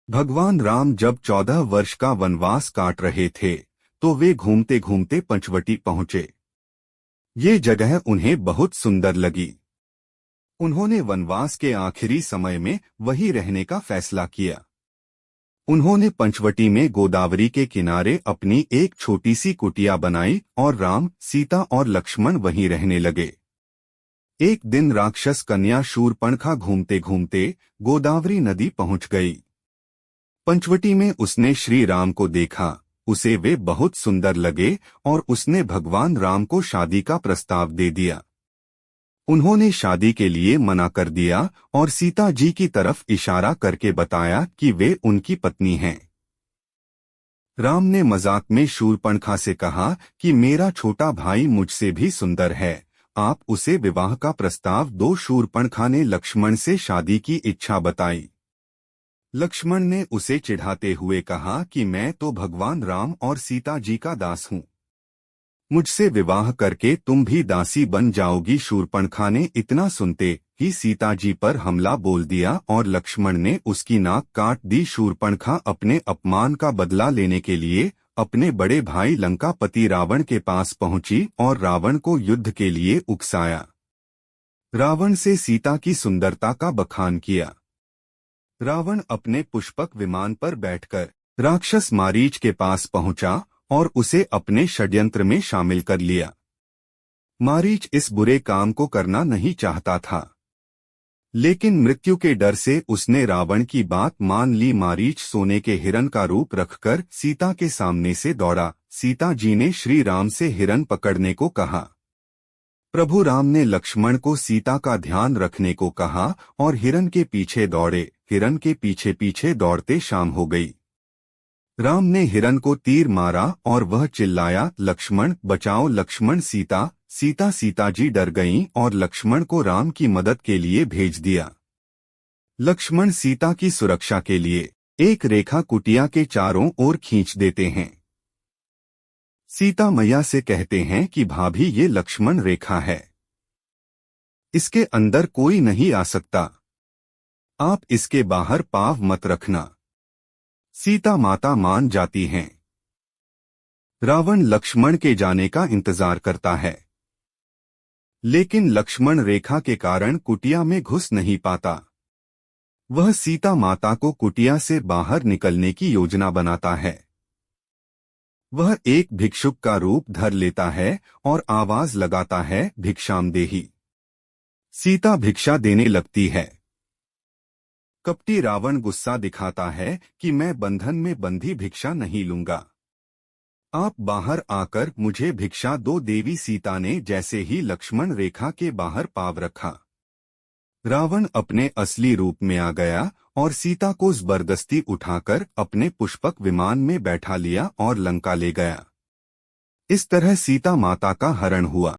भगवान राम जब 14 वर्ष का वनवास काट रहे थे तो वे घूमते घूमते पंचवटी पहुंचे। ये जगह उन्हें बहुत सुंदर लगी। उन्होंने वनवास के आखिरी समय में वहीं रहने का फैसला किया। उन्होंने पंचवटी में गोदावरी के किनारे अपनी एक छोटी सी कुटिया बनाई और राम, सीता और लक्ष्मण वहीं रहने लगे। एक दिन राक्षस कन्या शूर्पणखा घूमते घूमते गोदावरी नदी पहुंच गई। पंचवटी में उसने श्री राम को देखा। उसे वे बहुत सुंदर लगे और उसने भगवान राम को शादी का प्रस्ताव दे दिया। उन्होंने शादी के लिए मना कर दिया और सीता जी की तरफ इशारा करके बताया कि वे उनकी पत्नी हैं। राम ने मजाक में शूर्पणखा से कहा कि मेरा छोटा भाई मुझसे भी सुंदर है, आप उसे विवाह का प्रस्ताव दो। शूर्पणखा ने लक्ष्मण से शादी की इच्छा बताई। लक्ष्मण ने उसे चिढ़ाते हुए कहा कि मैं तो भगवान राम और सीता जी का दास हूँ, मुझसे विवाह करके तुम भी दासी बन जाओगी। शूर्पणखा ने इतना सुनते ही सीता जी पर हमला बोल दिया और लक्ष्मण ने उसकी नाक काट दी। शूर्पणखा अपने अपमान का बदला लेने के लिए अपने बड़े भाई लंकापति रावण के पास पहुंची और रावण को युद्ध के लिए उकसाया। रावण से सीता की सुंदरता का बखान किया। रावण अपने पुष्पक विमान पर बैठकर राक्षस मारीच के पास पहुंचा और उसे अपने षड्यंत्र में शामिल कर लिया। मारीच इस बुरे काम को करना नहीं चाहता था, लेकिन मृत्यु के डर से उसने रावण की बात मान ली। मारीच सोने के हिरन का रूप रखकर सीता के सामने से दौड़ा। सीता जी ने श्री राम से हिरन पकड़ने को कहा। प्रभु राम ने लक्ष्मण को सीता का ध्यान रखने को कहा और हिरन के पीछे दौड़े। हिरन के पीछे पीछे दौड़ते शाम हो गई। राम ने हिरन को तीर मारा और वह चिल्लाया, लक्ष्मण बचाओ, लक्ष्मण सीता सीता। सीता जी डर गईं और लक्ष्मण को राम की मदद के लिए भेज दिया। लक्ष्मण सीता की सुरक्षा के लिए एक रेखा कुटिया के चारों ओर खींच देते हैं। सीता मैया से कहते हैं कि भाभी ये लक्ष्मण रेखा है, इसके अंदर कोई नहीं आ सकता, आप इसके बाहर पाँव मत रखना। सीता माता मान जाती हैं। रावण लक्ष्मण के जाने का इंतजार करता है, लेकिन लक्ष्मण रेखा के कारण कुटिया में घुस नहीं पाता। वह सीता माता को कुटिया से बाहर निकलने की योजना बनाता है। वह एक भिक्षुक का रूप धर लेता है और आवाज लगाता है, भिक्षाम देहि। सीता भिक्षा देने लगती है। कपटी रावण गुस्सा दिखाता है कि मैं बंधन में बंधी भिक्षा नहीं लूंगा, आप बाहर आकर मुझे भिक्षा दो। देवी सीता ने जैसे ही लक्ष्मण रेखा के बाहर पाँव रखा, रावण अपने असली रूप में आ गया और सीता को जबरदस्ती उठाकर अपने पुष्पक विमान में बैठा लिया और लंका ले गया। इस तरह सीता माता का हरण हुआ।